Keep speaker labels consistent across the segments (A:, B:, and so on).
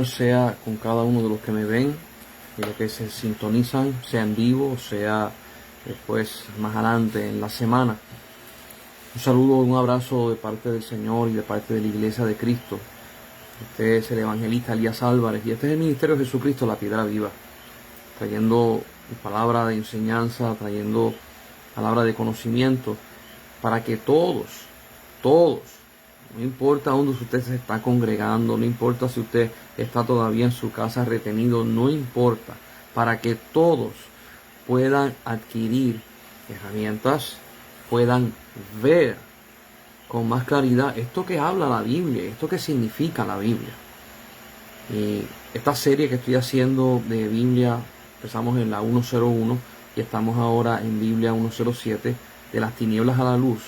A: Sea con cada uno de los que me ven y los que se sintonizan, sea en vivo, sea después más adelante en la semana. Un saludo, un abrazo de parte del Señor y de parte de la Iglesia de Cristo. Este es el evangelista Elías Álvarez y este es el Ministerio de Jesucristo, la Piedra Viva, trayendo palabra de enseñanza, trayendo palabra de conocimiento para que todos, no importa dónde usted se está congregando, no importa si usted está todavía en su casa retenido, no importa, para que todos puedan adquirir herramientas, puedan ver con más claridad esto que habla la Biblia, esto que significa la Biblia. Y esta serie que estoy haciendo de Biblia, empezamos en la 101 y estamos ahora en Biblia 107, de las tinieblas a la luz,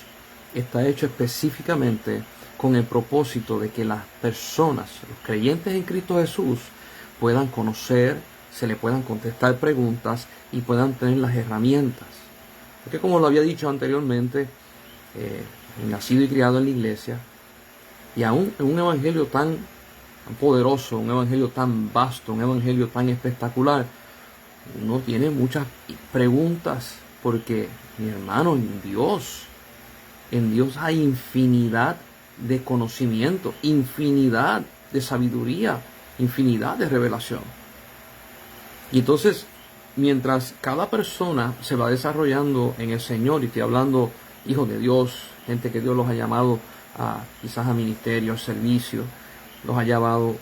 A: está hecho específicamente con el propósito de que las personas, los creyentes en Cristo Jesús, puedan conocer, se le puedan contestar preguntas y puedan tener las herramientas. Porque como lo había dicho anteriormente, nacido y criado en la iglesia, y aún en un evangelio tan poderoso, un evangelio tan vasto, un evangelio tan espectacular, uno tiene muchas preguntas, porque, mi hermano, en Dios hay infinidad de conocimiento, infinidad de sabiduría, infinidad de revelación. Y entonces, mientras cada persona se va desarrollando en el Señor, y estoy hablando hijos de Dios, gente que Dios los ha llamado quizás a ministerio, a servicio, los ha llamado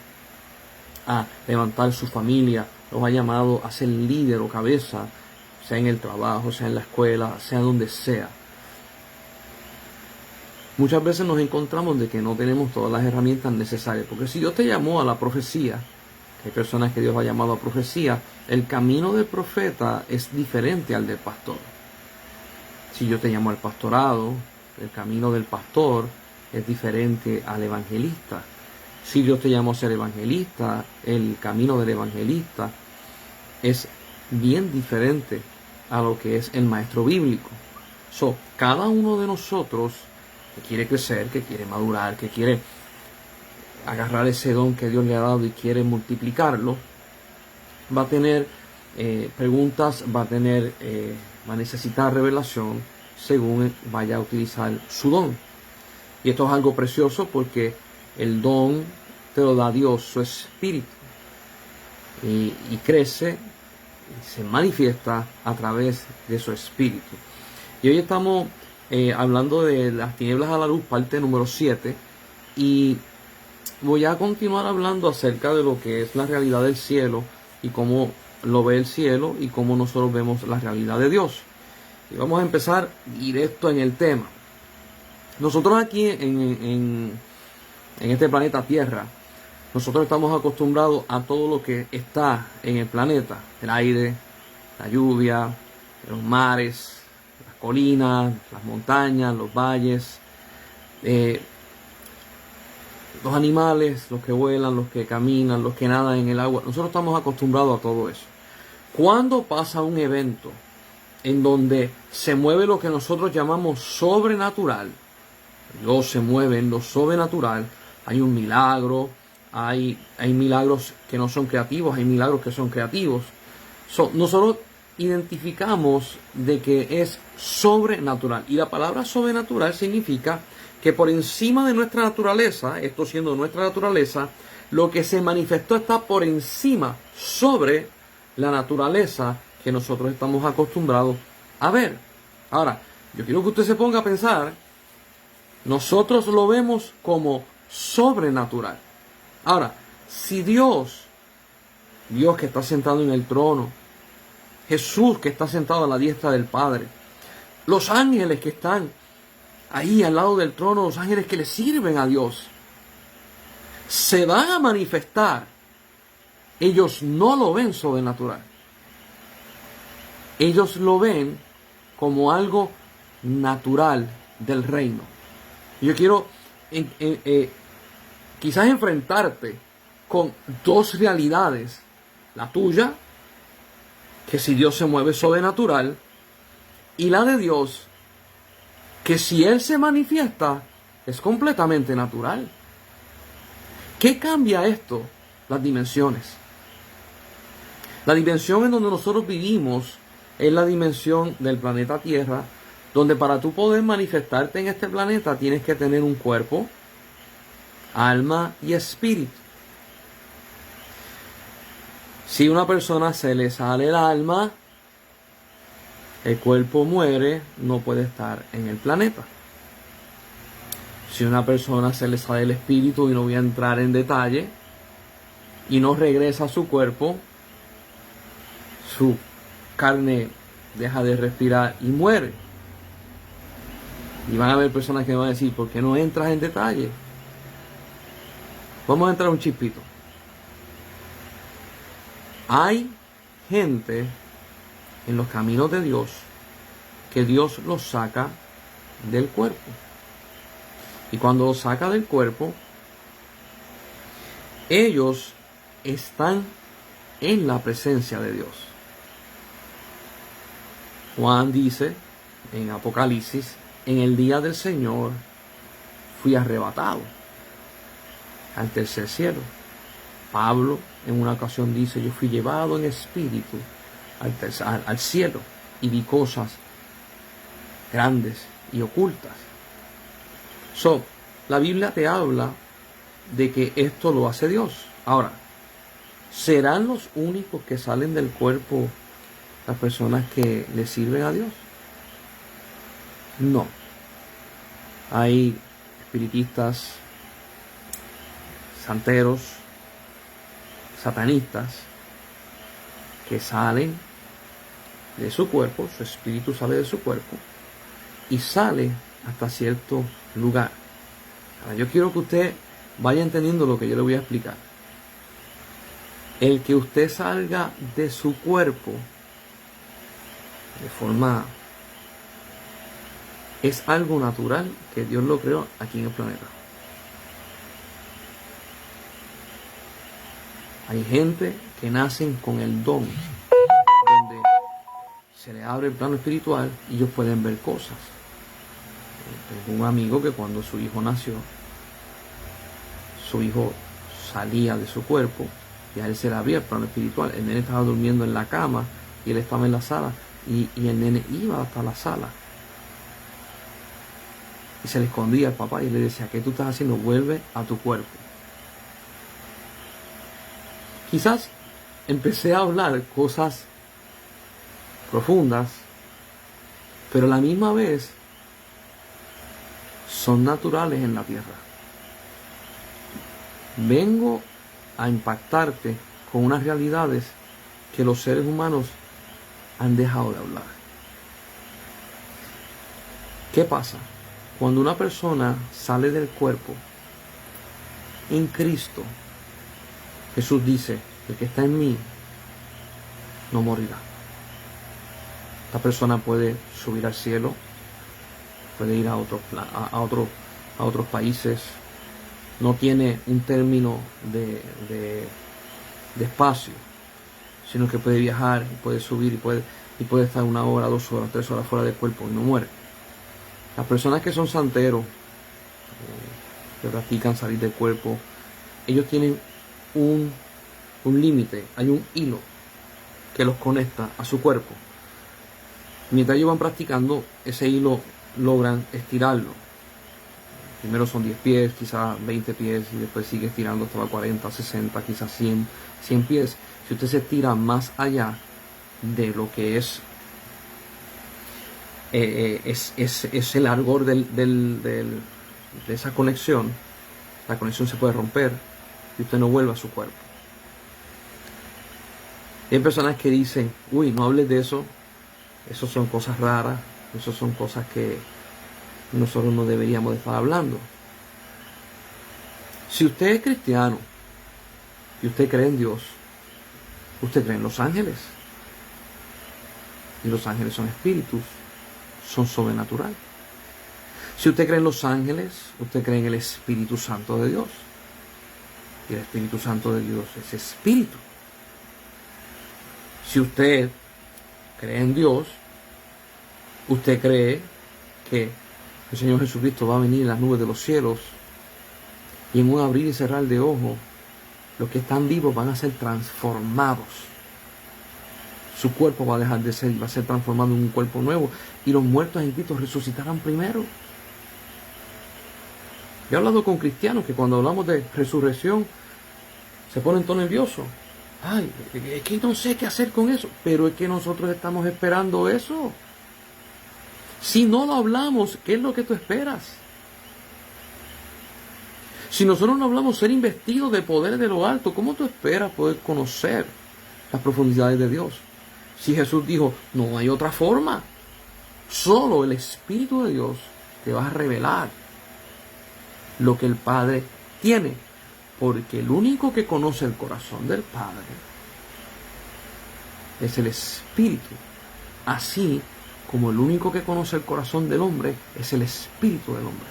A: a levantar su familia, los ha llamado a ser líder o cabeza, sea en el trabajo, sea en la escuela, sea donde sea. Muchas veces nos encontramos de que no tenemos todas las herramientas necesarias, porque si Dios te llamó a la profecía, hay personas que Dios ha llamado a profecía, el camino del profeta es diferente al del pastor. Si Dios te llamó al pastorado, el camino del pastor es diferente al evangelista. Si Dios te llamó a ser evangelista, el camino del evangelista es bien diferente a lo que es el maestro bíblico. Cada uno de nosotros que quiere crecer, que quiere madurar, que quiere agarrar ese don que Dios le ha dado y quiere multiplicarlo, va a tener preguntas, va a necesitar revelación según vaya a utilizar su don. Y esto es algo precioso porque el don te lo da Dios, su espíritu, y crece y se manifiesta a través de su espíritu. Y hoy estamos hablando de las tinieblas a la luz, parte número 7, y voy a continuar hablando acerca de lo que es la realidad del cielo y cómo lo ve el cielo y cómo nosotros vemos la realidad de Dios. Y vamos a empezar directo en el tema. Nosotros aquí en este planeta Tierra, nosotros estamos acostumbrados a todo lo que está en el planeta: el aire, la lluvia, los mares, las colinas, las montañas, los valles, los animales, los que vuelan, los que caminan, los que nadan en el agua. Nosotros estamos acostumbrados a todo eso. Cuando pasa un evento en donde se mueve lo que nosotros llamamos sobrenatural, Dios se mueve en lo sobrenatural, hay un milagro, hay milagros que no son creativos, hay milagros que son creativos. Nosotros identificamos de que es sobrenatural. Y la palabra sobrenatural significa que por encima de nuestra naturaleza, esto siendo nuestra naturaleza, lo que se manifestó está por encima, sobre la naturaleza que nosotros estamos acostumbrados a ver. Ahora, yo quiero que usted se ponga a pensar, nosotros lo vemos como sobrenatural. Ahora, si Dios que está sentado en el trono, Jesús que está sentado a la diestra del Padre, los ángeles que están ahí al lado del trono, los ángeles que le sirven a Dios, se van a manifestar, ellos no lo ven sobrenatural. Ellos lo ven como algo natural del reino. Yo quiero quizás enfrentarte con dos realidades: la tuya, que si Dios se mueve sobrenatural, y la de Dios, que si Él se manifiesta es completamente natural. ¿Qué cambia esto las dimensiones. La dimensión en donde nosotros vivimos es la dimensión del planeta Tierra, donde para tú poder manifestarte en este planeta tienes que tener un cuerpo, alma y espíritu. Si a una persona se le sale el alma, el cuerpo muere, no puede estar en el planeta. Si a una persona se le sale el espíritu, y no voy a entrar en detalle, y no regresa a su cuerpo, su carne deja de respirar y muere. Y van a haber personas que van a decir, ¿por qué no entras en detalle? Vamos a entrar un chispito. Hay gente en los caminos de Dios que Dios los saca del cuerpo. Y cuando los saca del cuerpo, ellos están en la presencia de Dios. Juan dice en Apocalipsis, en el día del Señor fui arrebatado al tercer cielo. Pablo en una ocasión dice, yo fui llevado en espíritu al cielo y vi cosas grandes y ocultas. La Biblia te habla de que esto lo hace Dios. Ahora, ¿serán los únicos que salen del cuerpo las personas que le sirven a Dios? No. Hay espiritistas, santeros, satanistas que salen de su cuerpo, su espíritu sale de su cuerpo y sale hasta cierto lugar. Ahora, yo quiero que usted vaya entendiendo lo que yo le voy a explicar. El que usted salga de su cuerpo de forma es algo natural que Dios lo creó aquí en el planeta. Hay gente que nacen con el don, donde se le abre el plano espiritual y ellos pueden ver cosas. Tengo un amigo que cuando su hijo nació, su hijo salía de su cuerpo y a él se le abría el plano espiritual. El nene estaba durmiendo en la cama y él estaba en la sala y el nene iba hasta la sala y se le escondía al papá y le decía, ¿qué tú estás haciendo? Vuelve a tu cuerpo. Quizás empecé a hablar cosas profundas, pero a la misma vez son naturales en la tierra. Vengo a impactarte con unas realidades que los seres humanos han dejado de hablar. ¿Qué pasa? Cuando una persona sale del cuerpo en Cristo, Jesús dice, el que está en mí no morirá. Esta persona puede subir al cielo, puede ir a otros países, no tiene un término de espacio, sino que puede viajar, puede subir y puede estar 1 hora, 2 horas, 3 horas fuera del cuerpo y no muere. Las personas que son santeros, que practican salir del cuerpo, ellos tienen un límite, hay un hilo que los conecta a su cuerpo. Mientras ellos van practicando, ese hilo logran estirarlo. Primero son 10 pies, quizás 20 pies, y después sigue estirando hasta 40, 60, quizás 100 pies. Si usted se estira más allá de lo que es el largor de esa conexión, la conexión se puede romper y usted no vuelve a su cuerpo. Hay personas que dicen, uy, no hables de eso, eso son cosas raras, eso son cosas que nosotros no deberíamos de estar hablando. Si usted es cristiano y usted cree en Dios, usted cree en los ángeles. Y los ángeles son espíritus, son sobrenatural. Si usted cree en los ángeles, usted cree en el Espíritu Santo de Dios. Y el Espíritu Santo de Dios es espíritu. Si usted cree en Dios, usted cree que el Señor Jesucristo va a venir en las nubes de los cielos y en un abrir y cerrar de ojos Los que están vivos van a ser transformados. Su cuerpo va a dejar de ser y va a ser transformado en un cuerpo nuevo. Y los muertos en Cristo resucitarán primero. Yo he hablado con cristianos que cuando hablamos de resurrección se ponen todo nerviosos. Ay, es que no sé qué hacer con eso. Pero es que nosotros estamos esperando eso. Si no lo hablamos, ¿qué es lo que tú esperas? Si nosotros no hablamos ser investidos de poder de lo alto, ¿cómo tú esperas poder conocer las profundidades de Dios? Si Jesús dijo, no hay otra forma. Solo el Espíritu de Dios te va a revelar lo que el Padre tiene. Porque el único que conoce el corazón del Padre es el Espíritu. Así como el único que conoce el corazón del hombre es el Espíritu del hombre.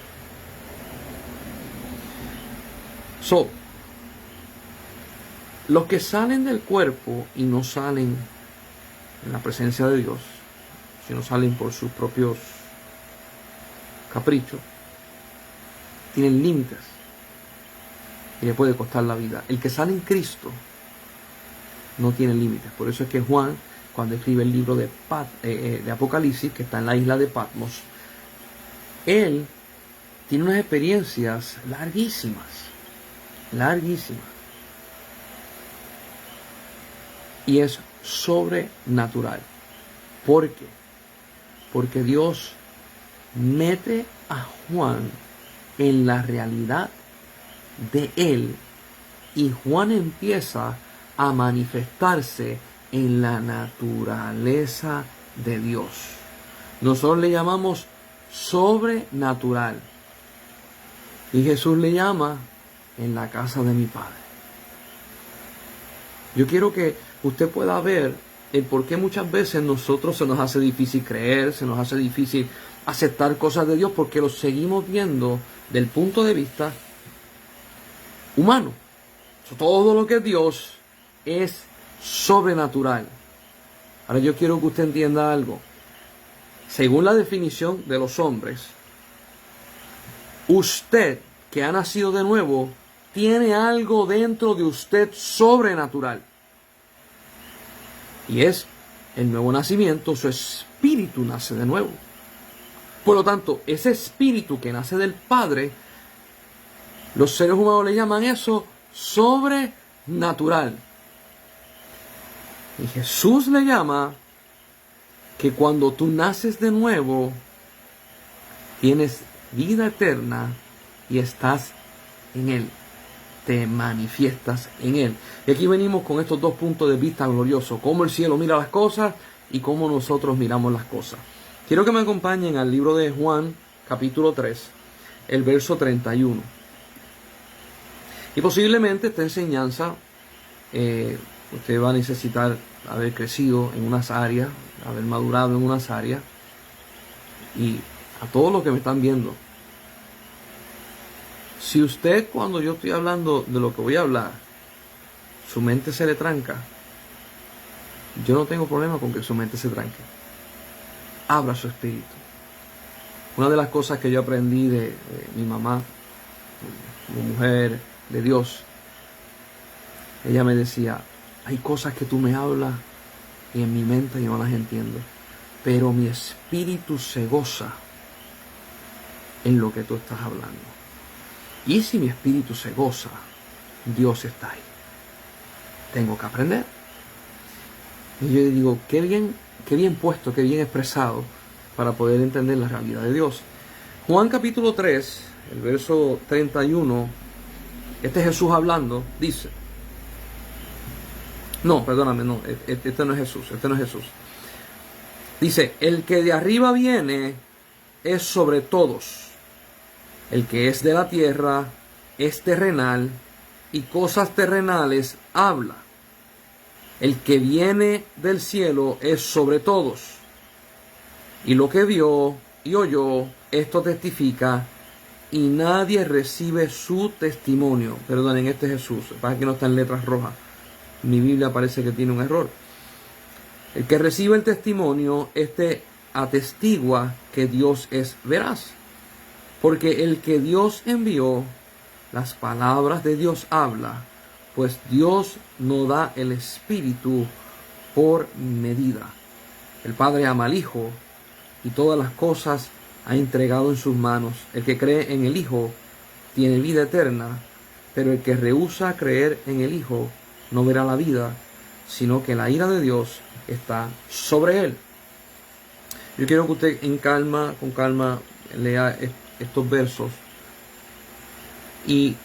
A: Los que salen del cuerpo y no salen en la presencia de Dios, sino salen por sus propios caprichos, tienen límites y le puede costar la vida. El que sale en Cristo no tiene límites. Por eso es que Juan, cuando escribe el libro de Apocalipsis, que está en la isla de Patmos, él tiene unas experiencias larguísimas. Y es sobrenatural. ¿Por qué? Porque Dios mete a Juan en la realidad de él y Juan empieza a manifestarse en la naturaleza de Dios. Nosotros le llamamos sobrenatural. Y Jesús le llama en la casa de mi Padre. Yo quiero que usted pueda ver el por qué muchas veces nosotros se nos hace difícil creer, se nos hace difícil aceptar cosas de Dios, porque lo seguimos viendo del punto de vista humano. Todo lo que es Dios es sobrenatural. Ahora yo quiero que usted entienda algo. Según la definición de los hombres, usted que ha nacido de nuevo tiene algo dentro de usted sobrenatural. Y es el nuevo nacimiento, su espíritu nace de nuevo. Por lo tanto, ese espíritu que nace del Padre, los seres humanos le llaman eso sobrenatural. Y Jesús le llama que cuando tú naces de nuevo, tienes vida eterna y estás en Él. Te manifiestas en Él. Y aquí venimos con estos dos puntos de vista gloriosos. Cómo el cielo mira las cosas y cómo nosotros miramos las cosas. Quiero que me acompañen al libro de Juan, capítulo 3, el verso 31. Y posiblemente esta enseñanza, usted va a necesitar haber crecido en unas áreas, haber madurado en unas áreas. Y a todos los que me están viendo, si usted, cuando yo estoy hablando de lo que voy a hablar, su mente se le tranca, yo no tengo problema con que su mente se tranque. Abra su espíritu. Una de las cosas que yo aprendí de mi mamá, como mujer de Dios, ella me decía, hay cosas que tú me hablas y en mi mente yo no las entiendo, pero mi espíritu se goza en lo que tú estás hablando. Y si mi espíritu se goza, Dios está ahí. Tengo que aprender. Y yo digo, qué bien puesto, qué bien expresado para poder entender la realidad de Dios. Juan capítulo 3, el verso 31, este Jesús hablando, dice, no, perdóname, no, este no es Jesús. Dice, el que de arriba viene es sobre todos. El que es de la tierra es terrenal y cosas terrenales habla. El que viene del cielo es sobre todos. Y lo que vio y oyó, esto testifica, y nadie recibe su testimonio. Perdonen, este es Jesús, para que no está en letras rojas. Mi Biblia parece que tiene un error. El que recibe el testimonio, este atestigua que Dios es veraz. Porque el que Dios envió, las palabras de Dios habla, pues Dios no da el Espíritu por medida. El Padre ama al Hijo y todas las cosas ha entregado en sus manos. El que cree en el Hijo tiene vida eterna, pero el que rehúsa creer en el Hijo no verá la vida, sino que la ira de Dios está sobre él. Yo quiero que usted con calma, lea estos versos. Y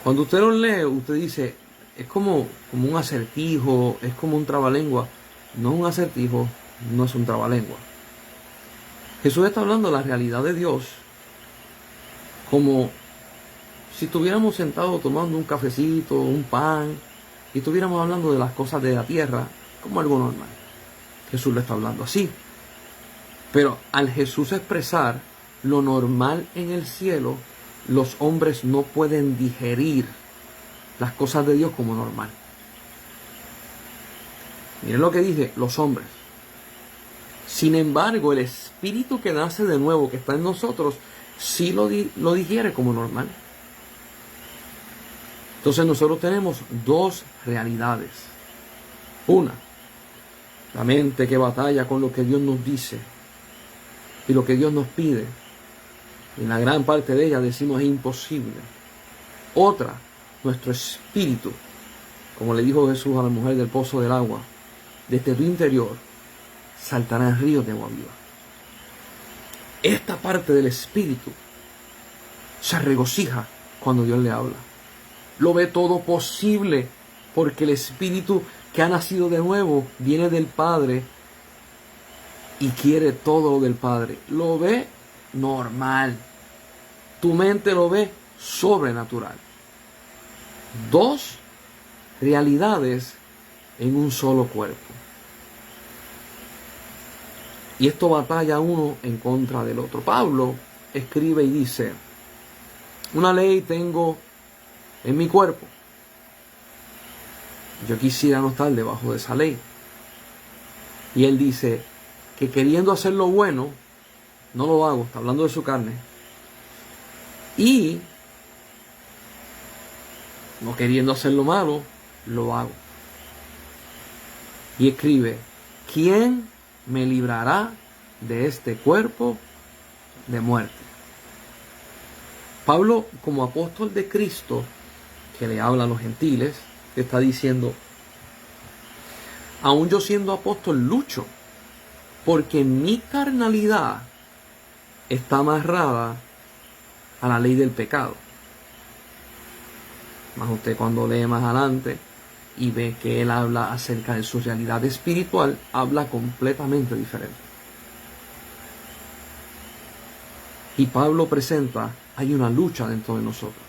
A: cuando usted los lee, usted dice, es como un acertijo, es como un trabalengua. No es un acertijo, no es un trabalengua. Jesús está hablando de la realidad de Dios como si estuviéramos sentados tomando un cafecito, un pan, y estuviéramos hablando de las cosas de la tierra como algo normal. Jesús le está hablando así. Pero al Jesús expresar lo normal en el cielo, los hombres no pueden digerir las cosas de Dios como normal. Miren lo que dice, los hombres. Sin embargo, el espíritu que nace de nuevo, que está en nosotros, sí lo digiere como normal. Entonces nosotros tenemos dos realidades. Una, la mente que batalla con lo que Dios nos dice y lo que Dios nos pide. En la gran parte de ella decimos es imposible. Otra, nuestro espíritu, como le dijo Jesús a la mujer del pozo del agua, desde tu interior saltarán ríos de agua viva. Esta parte del espíritu se regocija cuando Dios le habla. Lo ve todo posible porque el espíritu que ha nacido de nuevo viene del Padre y quiere todo lo del Padre. Lo ve normal. Tu mente lo ve sobrenatural. Dos realidades en un solo cuerpo. Y esto batalla uno en contra del otro. Pablo escribe y dice, una ley tengo en mi cuerpo. Yo quisiera no estar debajo de esa ley. Y él dice que queriendo hacer lo bueno, no lo hago. Está hablando de su carne. Y no queriendo hacer lo malo, lo hago. Y escribe, ¿quién me librará de este cuerpo de muerte? Pablo, como apóstol de Cristo, que le habla a los gentiles, está diciendo, aún yo siendo apóstol lucho, porque mi carnalidad está amarrada a la ley del pecado. Más usted cuando lee más adelante y ve que él habla acerca de su realidad espiritual, habla completamente diferente. Y Pablo presenta, hay una lucha dentro de nosotros.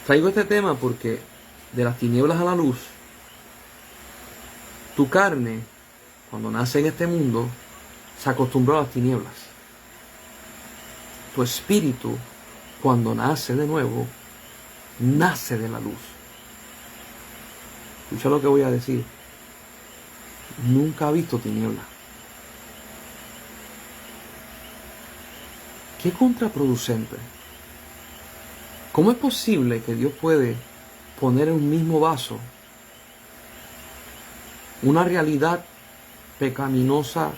A: Traigo este tema porque de las tinieblas a la luz, tu carne, cuando nace en este mundo, se acostumbró a las tinieblas. Tu espíritu, cuando nace de nuevo, nace de la luz. Escucha lo que voy a decir. Nunca ha visto tinieblas. Qué contraproducente. ¿Cómo es posible que Dios puede poner en un mismo vaso una realidad pecaminosa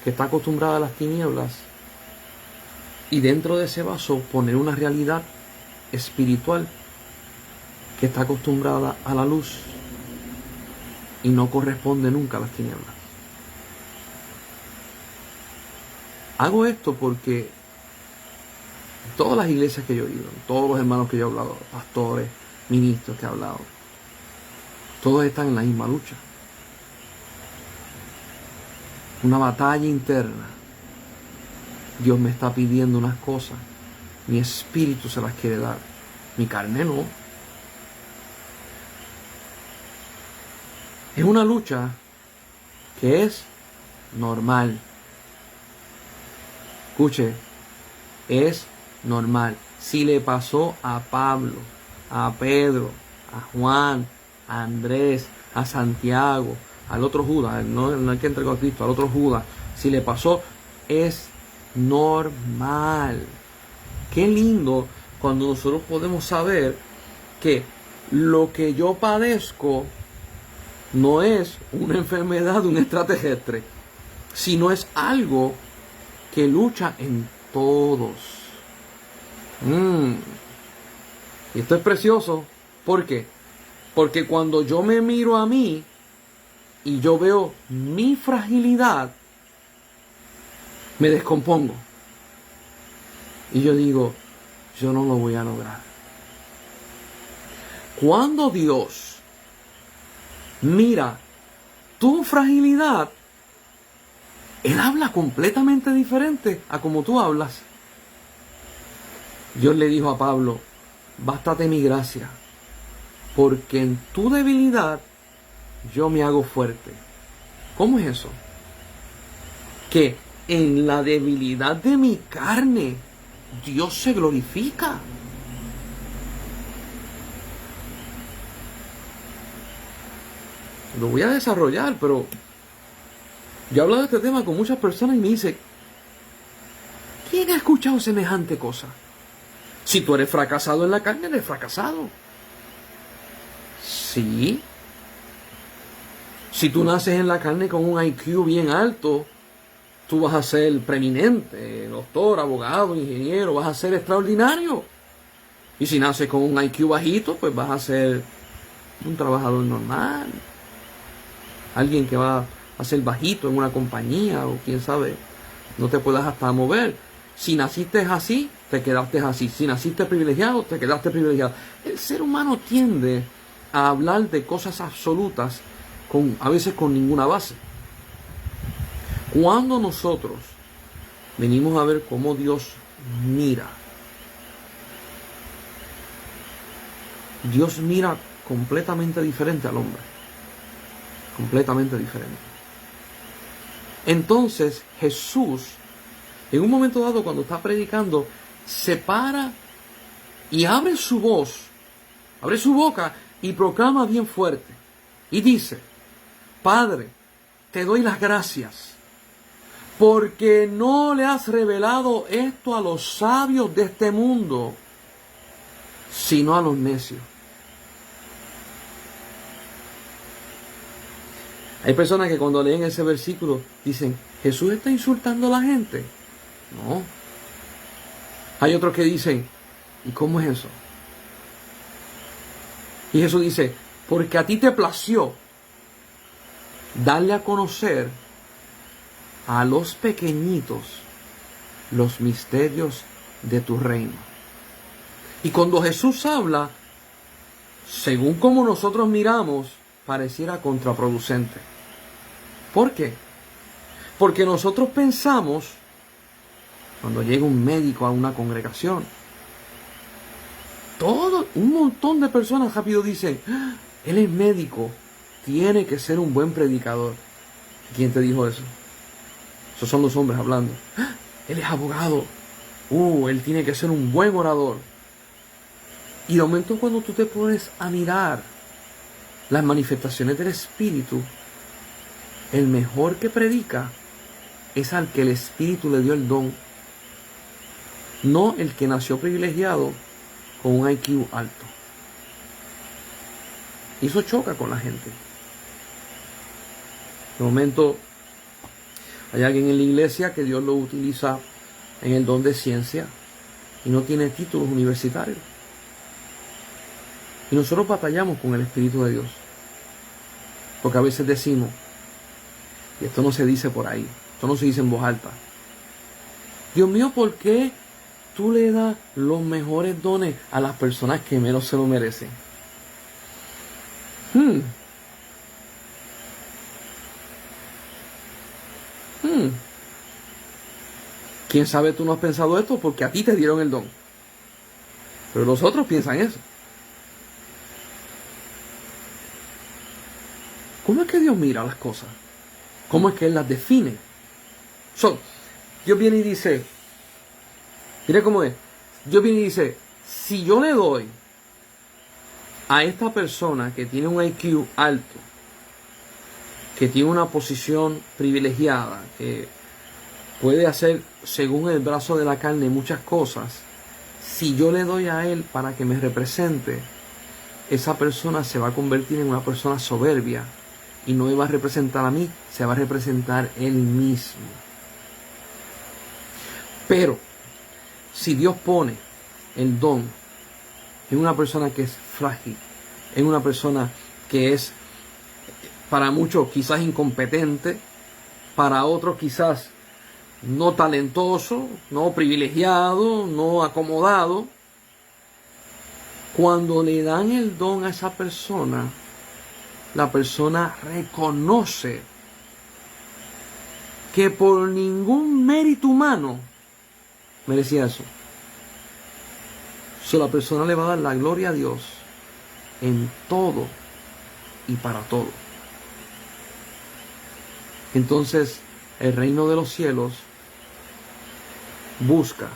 A: que está acostumbrada a las tinieblas y dentro de ese vaso poner una realidad espiritual que está acostumbrada a la luz y no corresponde nunca a las tinieblas? Hago esto porque todas las iglesias que yo he ido, todos los hermanos que yo he hablado, pastores, ministros que he hablado, todos están en la misma lucha. Una batalla interna. Dios me está pidiendo unas cosas, mi espíritu se las quiere dar, mi carne no. Es una lucha que es normal. Escuche, es normal. Si le pasó a Pablo, a Pedro, a Juan, a Andrés, a Santiago, al otro Judas, no el que entregó a Cristo, al otro Judas, si le pasó, es normal. Qué lindo cuando nosotros podemos saber que lo que yo padezco no es una enfermedad de un extraterrestre, sino es algo que lucha en todos. Y esto es precioso. ¿Por qué? Porque cuando yo me miro a mí y yo veo mi fragilidad, me descompongo. Y yo digo, yo no lo voy a lograr. Cuando Dios mira tu fragilidad, Él habla completamente diferente a como tú hablas. Dios le dijo a Pablo, bástate mi gracia, porque en tu debilidad yo me hago fuerte. ¿Cómo es eso? Que en la debilidad de mi carne, Dios se glorifica. Lo voy a desarrollar, pero yo he hablado de este tema con muchas personas y me dicen, ¿quién ha escuchado semejante cosa? Si tú eres fracasado en la carne, eres fracasado. Sí. Si tú naces en la carne con un IQ bien alto, tú vas a ser preeminente, doctor, abogado, ingeniero, vas a ser extraordinario. Y si naces con un IQ bajito, pues vas a ser un trabajador normal. Alguien que va a ser bajito en una compañía o quién sabe, no te puedas hasta mover. Si naciste así, te quedaste así. Si naciste privilegiado, te quedaste privilegiado. El ser humano tiende a hablar de cosas absolutas, a veces con ninguna base. Cuando nosotros venimos a ver cómo Dios mira, Dios mira completamente diferente al hombre. Completamente diferente. Entonces Jesús, en un momento dado, cuando está predicando, se para y abre su voz, abre su boca y proclama bien fuerte. Y dice, Padre, te doy las gracias, porque no le has revelado esto a los sabios de este mundo, sino a los necios. Hay personas que cuando leen ese versículo dicen, ¿Jesús está insultando a la gente? No. Hay otros que dicen, ¿y cómo es eso? Y Jesús dice, porque a ti te plació darle a conocer a los pequeñitos los misterios de tu reino. Y cuando Jesús habla, según como nosotros miramos, pareciera contraproducente. ¿Por qué? Porque nosotros pensamos, cuando llega un médico a una congregación, un montón de personas rápido dicen, él es médico, tiene que ser un buen predicador. ¿Quién te dijo eso? Esos son los hombres hablando. Él es abogado, él tiene que ser un buen orador. Y de momento cuando tú te pones a mirar las manifestaciones del Espíritu, el mejor que predica es al que el Espíritu le dio el don, no el que nació privilegiado con un IQ alto. Y eso choca con la gente. De momento hay alguien en la iglesia que Dios lo utiliza en el don de ciencia y no tiene títulos universitarios. Y nosotros batallamos con el Espíritu de Dios. Porque a veces decimos, y esto no se dice por ahí, esto no se dice en voz alta, Dios mío, ¿por qué tú le das los mejores dones a las personas que menos se lo merecen? ¿Quién sabe tú no has pensado esto? Porque a ti te dieron el don. Pero los otros piensan eso. ¿Cómo es que Dios mira las cosas? ¿Cómo es que Él las define? Dios viene y dice, mire cómo es. Dios viene y dice, si yo le doy a esta persona que tiene un IQ alto, que tiene una posición privilegiada, que puede hacer según el brazo de la carne muchas cosas, si yo le doy a él para que me represente, esa persona se va a convertir en una persona soberbia y no me va a representar a mí, se va a representar él mismo. Pero si Dios pone el don en una persona que es frágil, en una persona que es para muchos quizás incompetente, para otros quizás no talentoso, no privilegiado, no acomodado, cuando le dan el don a esa persona, la persona reconoce que por ningún mérito humano merecía eso. La persona le va a dar la gloria a Dios en todo y para todo. Entonces, el reino de los cielos busca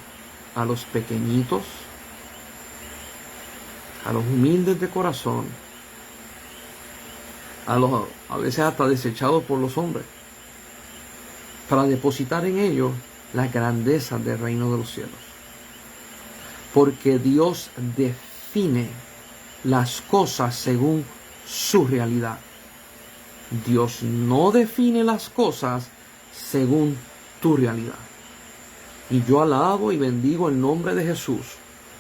A: a los pequeñitos, a los humildes de corazón, a veces hasta desechados por los hombres, para depositar en ellos la grandeza del reino de los cielos. Porque Dios define las cosas según su realidad. Dios no define las cosas según tu realidad. Y yo alabo y bendigo el nombre de Jesús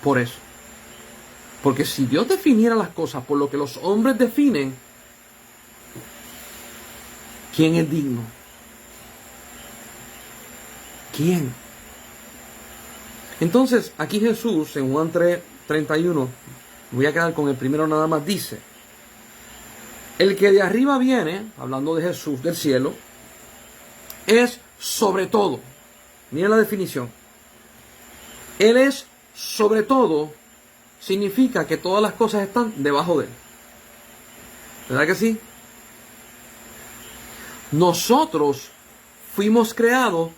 A: por eso. Porque si Dios definiera las cosas por lo que los hombres definen, ¿quién es digno? ¿Quién? Entonces, aquí Jesús, en Juan 3:31, voy a quedar con el primero nada más, dice: el que de arriba viene, hablando de Jesús del cielo, es sobre todo. Miren la definición. Él es sobre todo, significa que todas las cosas están debajo de él. ¿Verdad que sí? Nosotros fuimos creados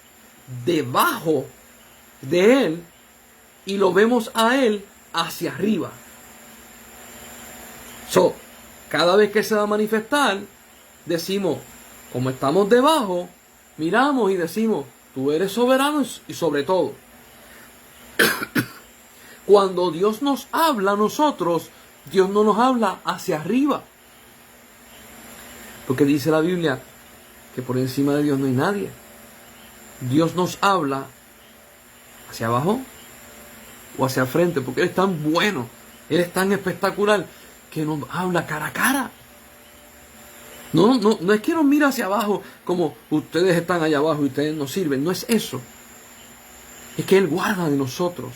A: debajo de él y lo vemos a él hacia arriba. Cada vez que se va a manifestar, decimos, como estamos debajo, miramos y decimos, tú eres soberano y sobre todo. Cuando Dios nos habla a nosotros, Dios no nos habla hacia arriba. Porque dice la Biblia que por encima de Dios no hay nadie. Dios nos habla hacia abajo o hacia el frente, porque Él es tan bueno, Él es tan espectacular, que nos habla cara a cara. No es que nos mira hacia abajo como ustedes están allá abajo y ustedes no sirven. No es eso. Es que Él guarda de nosotros.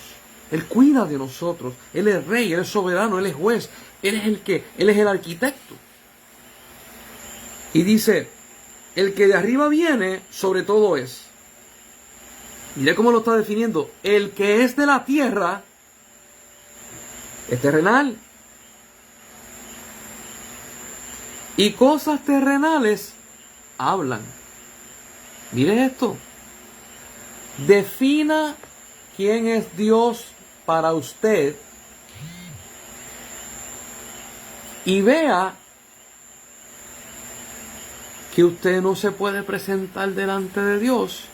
A: Él cuida de nosotros. Él es rey, Él es soberano, Él es juez. Él es el arquitecto. Y dice, el que de arriba viene, sobre todo es. Mire cómo lo está definiendo. El que es de la tierra es terrenal. Y cosas terrenales hablan. Mire esto. Defina quién es Dios para usted y vea que usted no se puede presentar delante de Dios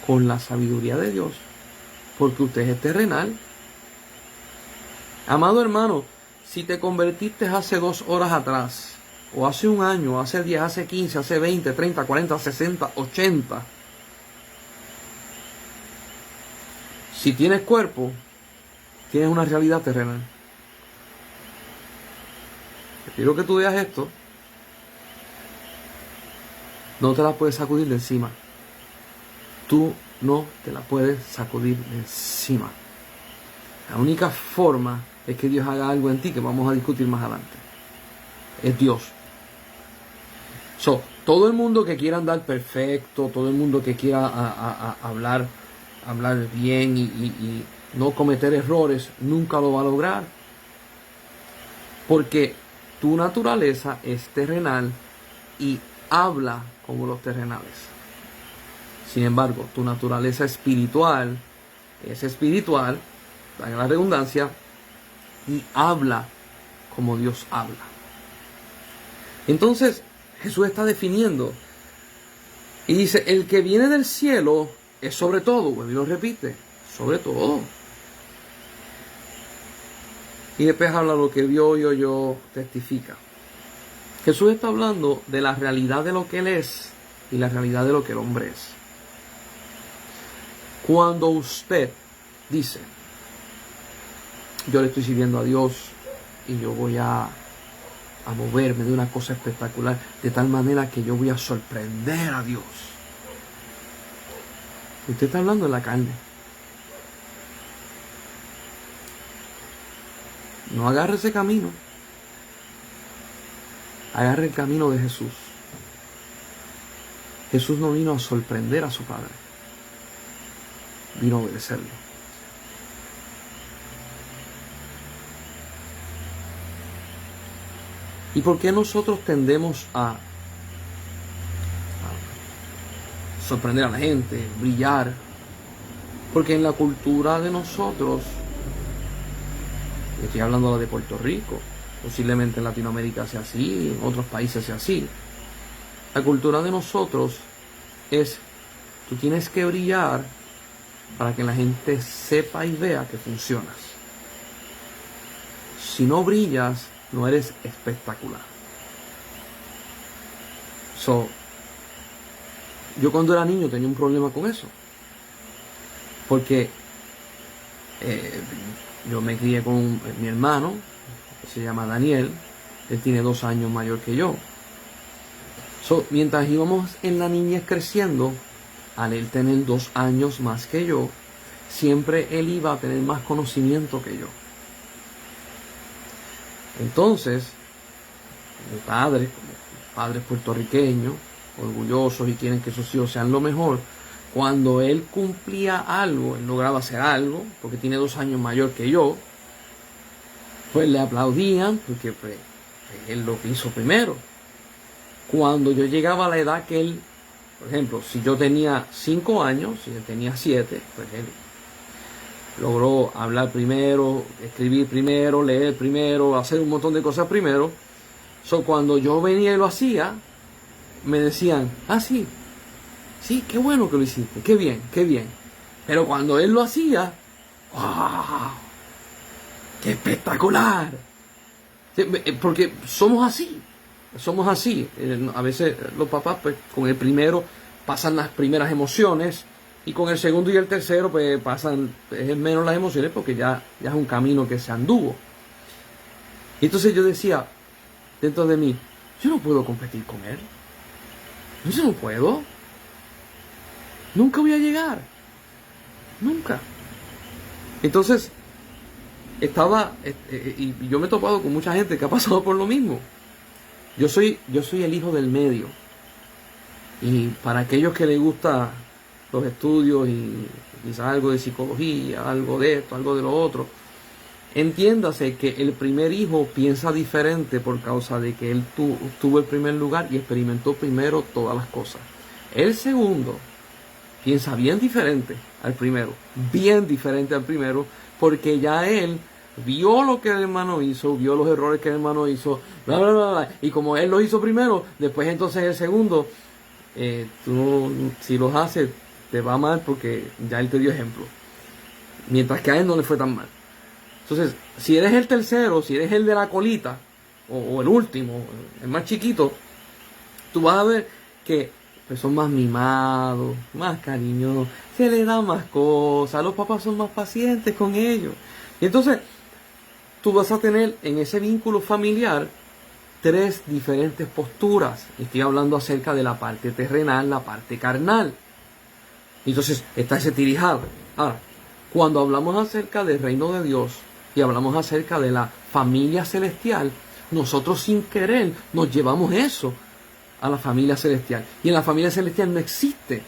A: con la sabiduría de Dios, porque usted es terrenal. Amado hermano, si te convertiste hace 2 horas atrás, o hace 1 año, hace 10, hace 15, hace 20, 30, 40, 60, 80, si tienes cuerpo, tienes una realidad terrenal. Te pido que tú veas esto. No te la puedes sacudir de encima. Tú no te la puedes sacudir de encima. La única forma es que Dios haga algo en ti, que vamos a discutir más adelante. Es Dios. Todo el mundo que quiera andar perfecto, todo el mundo que quiera hablar bien y no cometer errores, nunca lo va a lograr. Porque tu naturaleza es terrenal y habla como los terrenales. Sin embargo, tu naturaleza espiritual es espiritual, en la redundancia, y habla como Dios habla. Entonces, Jesús está definiendo y dice, el que viene del cielo es sobre todo, bueno, y lo repite, sobre todo. Y después habla lo que vio y oyó, testifica. Jesús está hablando de la realidad de lo que Él es y la realidad de lo que el hombre es. Cuando usted dice, yo le estoy sirviendo a Dios y yo voy a moverme de una cosa espectacular, de tal manera que yo voy a sorprender a Dios. Usted está hablando de la carne. No agarre ese camino. Agarre el camino de Jesús. Jesús no vino a sorprender a su Padre. Vino a obedecerlo. ¿Y por qué nosotros tendemos a sorprender a la gente, brillar? Porque en la cultura de nosotros, estoy hablando de Puerto Rico, posiblemente en Latinoamérica sea así, en otros países sea así. La cultura de nosotros es, tú tienes que brillar para que la gente sepa y vea que funcionas. Si no brillas, no eres espectacular. Yo cuando era niño tenía un problema con eso. Porque yo me crié con mi hermano, se llama Daniel, él tiene 2 años mayor que yo. Mientras íbamos en la niñez creciendo, al él tener 2 años más que yo, siempre él iba a tener más conocimiento que yo. Entonces, mi padre, como padres puertorriqueños, orgullosos y quieren que sus hijos sean lo mejor, cuando él cumplía algo, él lograba hacer algo, porque tiene 2 años mayor que yo, pues le aplaudían, porque pues, él lo hizo primero. Cuando yo llegaba a la edad que él, por ejemplo, si yo tenía 5 años, si él tenía 7, pues él logró hablar primero, escribir primero, leer primero, hacer un montón de cosas primero. Cuando yo venía y lo hacía, me decían, sí, qué bueno que lo hiciste, qué bien, qué bien. Pero cuando él lo hacía, ¡wow! ¡Qué espectacular! Porque somos así. A veces los papás, pues, con el primero pasan las primeras emociones y con el segundo y el tercero, pues, pasan menos las emociones porque ya es un camino que se anduvo. Y entonces yo decía dentro de mí, yo no puedo competir con él. Yo no puedo. Nunca voy a llegar. Nunca. Entonces, y yo me he topado con mucha gente que ha pasado por lo mismo. Yo soy el hijo del medio. Y para aquellos que les gustan los estudios y quizás algo de psicología, algo de esto, algo de lo otro, entiéndase que el primer hijo piensa diferente por causa de que él tuvo el primer lugar y experimentó primero todas las cosas. El segundo piensa bien diferente al primero, porque ya él vio lo que el hermano hizo, vio los errores que el hermano hizo, bla, bla, bla, bla, y como él lo hizo primero, después entonces el segundo, si los haces, te va mal porque ya él te dio ejemplo. Mientras que a él no le fue tan mal. Entonces, si eres el tercero, si eres el de la colita, o el último, el más chiquito, tú vas a ver que pues, son más mimados, más cariñosos, se les da más cosas, los papás son más pacientes con ellos. Y entonces, tú vas a tener en ese vínculo familiar 3 diferentes posturas. Estoy hablando acerca de la parte terrenal, la parte carnal. Entonces, está ese tirijado. Ahora, cuando hablamos acerca del reino de Dios y hablamos acerca de la familia celestial, nosotros sin querer nos llevamos eso a la familia celestial. Y en la familia celestial no existe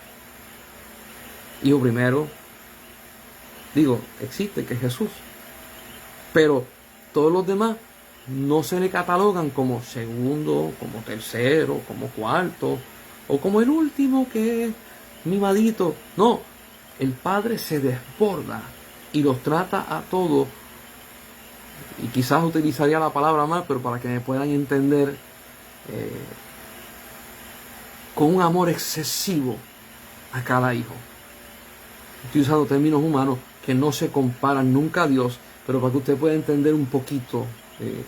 A: hijo primero. Existe, que es Jesús. Pero todos los demás no se le catalogan como segundo, como tercero, como cuarto, o como el último que es mimadito. No, el Padre se desborda y los trata a todos, y quizás utilizaría la palabra mal, pero para que me puedan entender, con un amor excesivo a cada hijo. Estoy usando términos humanos que no se comparan nunca a Dios, pero para que usted pueda entender un poquito,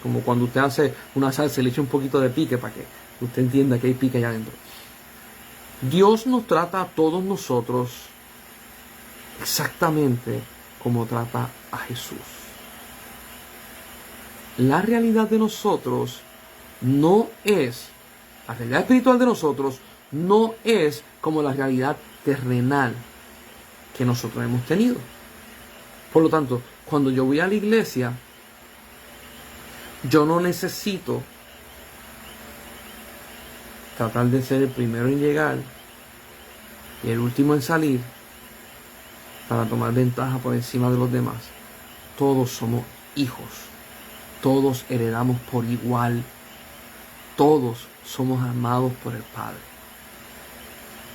A: como cuando usted hace una salsa y le echa un poquito de pique para que usted entienda que hay pique allá adentro. Dios nos trata a todos nosotros exactamente como trata a Jesús. La realidad de nosotros no es, la realidad espiritual de nosotros no es como la realidad terrenal que nosotros hemos tenido. Por lo tanto, cuando yo voy a la iglesia, yo no necesito tratar de ser el primero en llegar y el último en salir para tomar ventaja por encima de los demás. Todos somos hijos. Todos heredamos por igual. Todos somos amados por el Padre.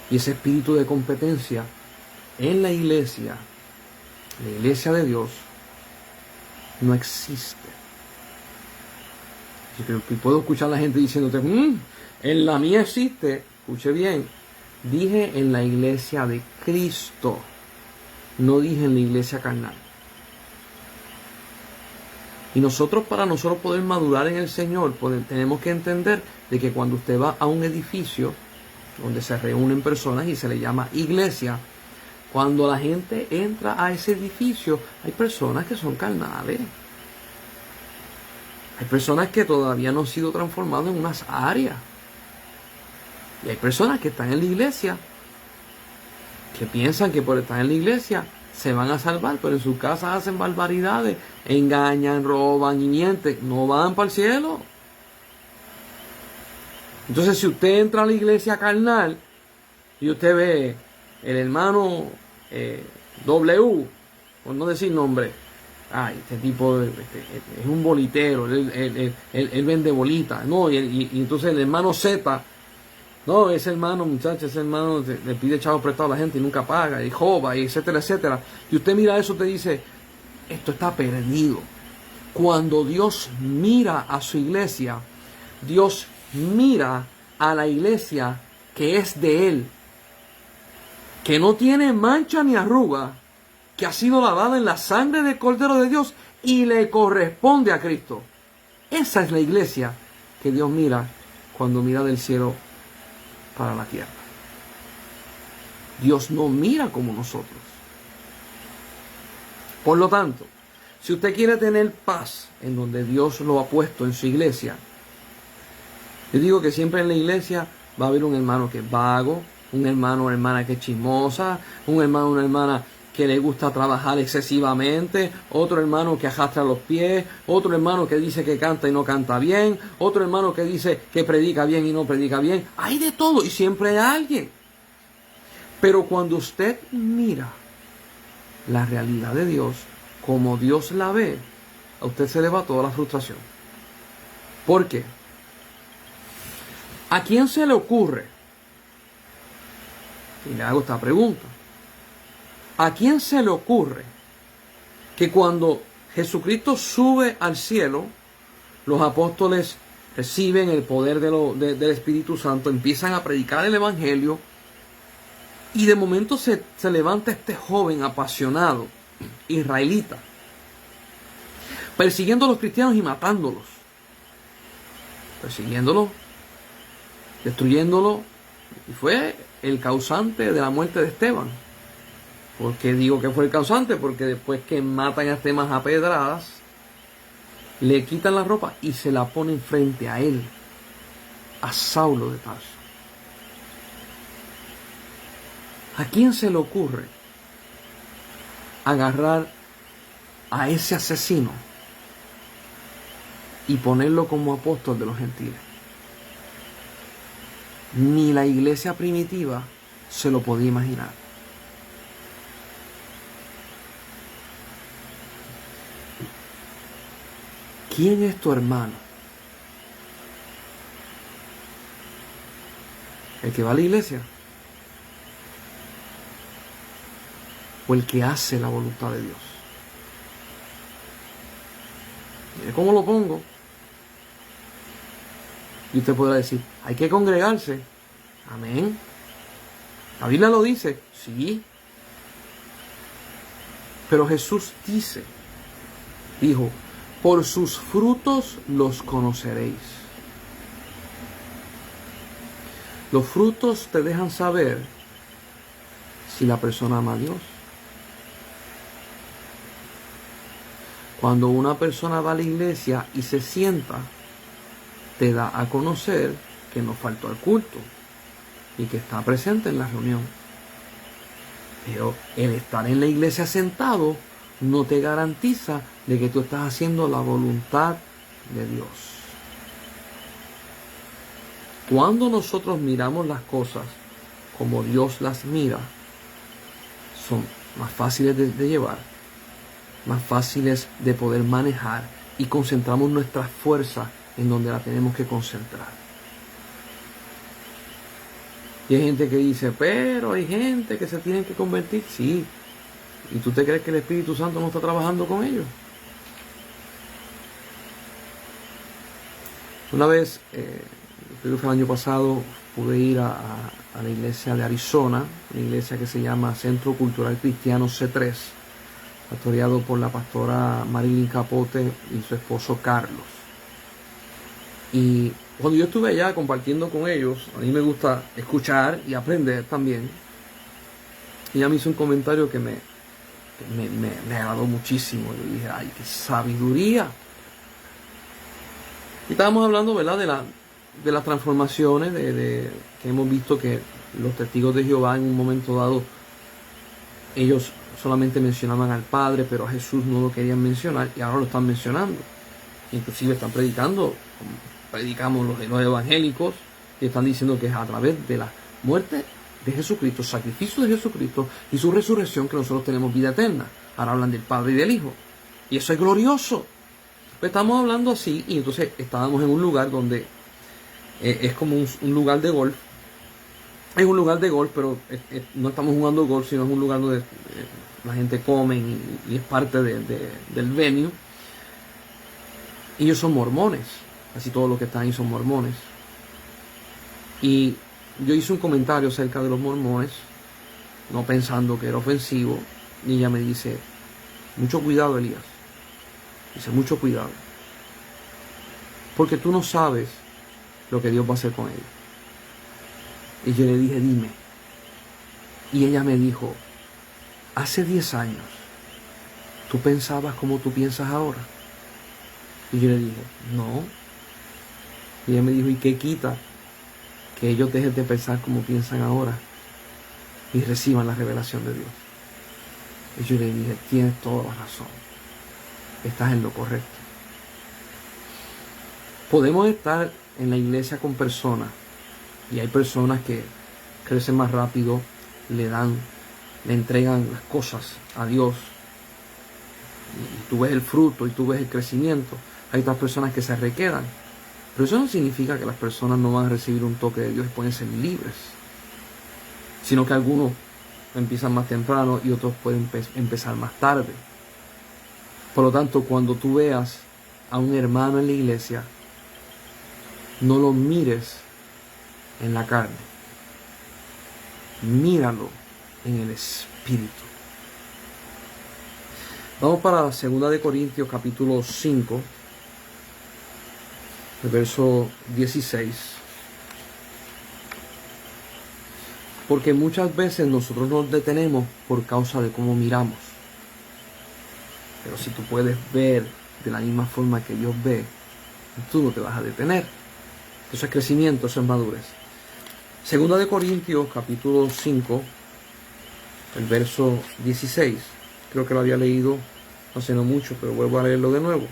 A: Y ese espíritu de competencia en la iglesia de Dios, no existe. Y puedo escuchar a la gente diciéndote, en la mía existe. Escuche bien, dije en la iglesia de Cristo, no dije en la iglesia carnal. Y para nosotros poder madurar en el Señor, tenemos que entender de que cuando usted va a un edificio donde se reúnen personas y se le llama iglesia, cuando la gente entra a ese edificio, hay personas que son carnales. Hay personas que todavía no han sido transformadas en unas áreas. Y hay personas que están en la iglesia, que piensan que por estar en la iglesia se van a salvar, pero en sus casas hacen barbaridades, engañan, roban y mienten, no van para el cielo. Entonces, si usted entra a la iglesia carnal y usted ve el hermano W, por no decir nombre, este tipo es un bolitero, él vende bolitas, ¿no? Y entonces el hermano Z, no, ese hermano, muchachos, ese hermano le pide chavos prestados a la gente y nunca paga, y joba, y etcétera, etcétera. Y usted mira eso, te dice, esto está perdido. Cuando Dios mira a su iglesia, Dios mira a la iglesia que es de Él, que no tiene mancha ni arruga, que ha sido lavada en la sangre del Cordero de Dios y le corresponde a Cristo. Esa es la iglesia que Dios mira cuando mira del cielo para la tierra. Dios no mira como nosotros. Por lo tanto, si usted quiere tener paz en donde Dios lo ha puesto en su iglesia, yo digo que siempre en la iglesia va a haber un hermano que es vago, un hermano o hermana que es chismosa, un hermano o una hermana que le gusta trabajar excesivamente, otro hermano que arrastra los pies, otro hermano que dice que canta y no canta bien, otro hermano que dice que predica bien y no predica bien. Hay de todo y siempre hay alguien. Pero cuando usted mira la realidad de Dios como Dios la ve, a usted se le va toda la frustración. ¿Por qué? ¿A quién se le ocurre? Y le hago esta pregunta. ¿A quién se le ocurre que cuando Jesucristo sube al cielo, los apóstoles reciben el poder del Espíritu Santo, empiezan a predicar el Evangelio, y de momento se levanta este joven apasionado, israelita, persiguiendo a los cristianos y matándolos, persiguiéndolos, destruyéndolos, y fue el causante de la muerte de Esteban? ¿Por qué digo que fue el causante? Porque después que matan a Esteban a pedradas, le quitan la ropa y se la ponen frente a él, a Saulo de Tarso. ¿A quién se le ocurre agarrar a ese asesino y ponerlo como apóstol de los gentiles? Ni la iglesia primitiva se lo podía imaginar. ¿Quién es tu hermano? ¿El que va a la iglesia? ¿O el que hace la voluntad de Dios? Mire cómo lo pongo. Y usted podrá decir, hay que congregarse. Amén. La Biblia lo dice, sí. Pero Jesús dice Dijo, por sus frutos los conoceréis. Los frutos te dejan saber si la persona ama a Dios. Cuando una persona va a la iglesia y se sienta, te da a conocer que no faltó al culto y que está presente en la reunión. Pero el estar en la iglesia sentado no te garantiza de que tú estás haciendo la voluntad de Dios. Cuando nosotros miramos las cosas como Dios las mira, son más fáciles de llevar, más fáciles de poder manejar, y concentramos nuestras fuerzas en donde la tenemos que concentrar. Y hay gente que dice, pero hay gente que se tienen que convertir. Sí. ¿Y tú te crees que el Espíritu Santo no está trabajando con ellos? Una vez, creo que fue el año pasado, pude ir a la iglesia de Arizona, una iglesia que se llama Centro Cultural Cristiano C3, pastoreado por la pastora Marilyn Capote y su esposo Carlos. Y cuando yo estuve allá compartiendo con ellos, a mí me gusta escuchar y aprender también. Ella me hizo un comentario que me agradó muchísimo. Yo dije, ¡ay, qué sabiduría! Y estábamos hablando, ¿verdad?, de las transformaciones, que hemos visto que los testigos de Jehová en un momento dado, ellos solamente mencionaban al Padre, pero a Jesús no lo querían mencionar, y ahora lo están mencionando. Inclusive están predicamos los evangélicos, y están diciendo que es a través de la muerte de Jesucristo, sacrificio de Jesucristo y su resurrección, que nosotros tenemos vida eterna. Ahora hablan del Padre y del Hijo, y eso es glorioso. Pues estamos hablando así, y entonces estábamos en un lugar donde es como un lugar de golf. Es un lugar de golf, pero no estamos jugando golf, sino es un lugar donde la gente come y es parte del venue. Y ellos son mormones, casi todos los que están ahí son mormones. Y yo hice un comentario acerca de los mormones, no pensando que era ofensivo, y ella me dice, mucho cuidado, Elías. Dice, mucho cuidado, porque tú no sabes lo que Dios va a hacer con ellos. Y yo le dije, dime. Y ella me dijo, hace 10 años, ¿tú pensabas como tú piensas ahora? Y yo le dije, no. Y ella me dijo, ¿y qué quita que ellos dejen de pensar como piensan ahora y reciban la revelación de Dios? Y yo le dije, tienes toda la razón. Estás en lo correcto. Podemos estar en la iglesia con personas, y hay personas que crecen más rápido, le entregan las cosas a Dios, y tú ves el fruto y tú ves el crecimiento. Hay otras personas que se requedan, pero eso no significa que las personas no van a recibir un toque de Dios y pueden ser libres, sino que algunos empiezan más temprano y otros pueden empezar más tarde. Por lo tanto, cuando tú veas a un hermano en la iglesia, no lo mires en la carne, míralo en el Espíritu. Vamos para 2 de Corintios capítulo 5, el verso 16. Porque muchas veces nosotros nos detenemos por causa de cómo miramos. Pero si tú puedes ver de la misma forma que Dios ve, tú no te vas a detener. Eso es crecimiento, eso es madurez. 2 de Corintios capítulo 5, el verso 16. Creo que lo había leído hace no mucho, pero vuelvo a leerlo de nuevo.